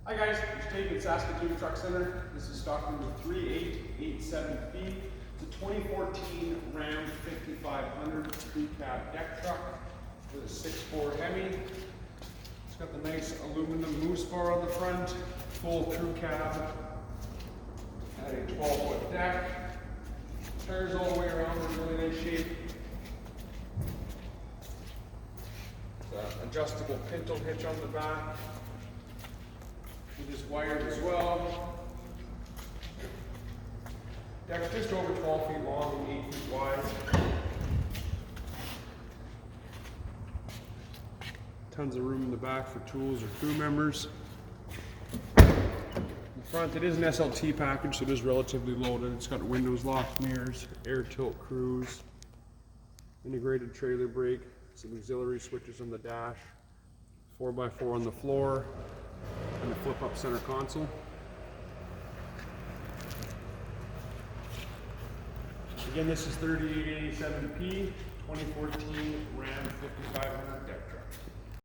Hi guys, it's Jake at Saskatoon Truck Center. This is stock number 3887B. It's a 2014 Ram 5500 crew cab deck truck with a 6.4 Hemi. It's got the nice aluminum moose bar on the front, full crew cab, had a 12-foot deck, tires all the way around in really nice shape. Adjustable pintle hitch on the back. It is wired as well. Deck's just over 12 feet long and 8 feet wide. Tons of room in the back for tools or crew members. In the front, it is an SLT package, so it is relatively loaded. It's got windows, locked mirrors, air tilt cruise, integrated trailer brake, some auxiliary switches on the dash, 4x4 on the floor, and a flip-up center console. Again, this is 3887P, 2014 Ram 5500 deck truck.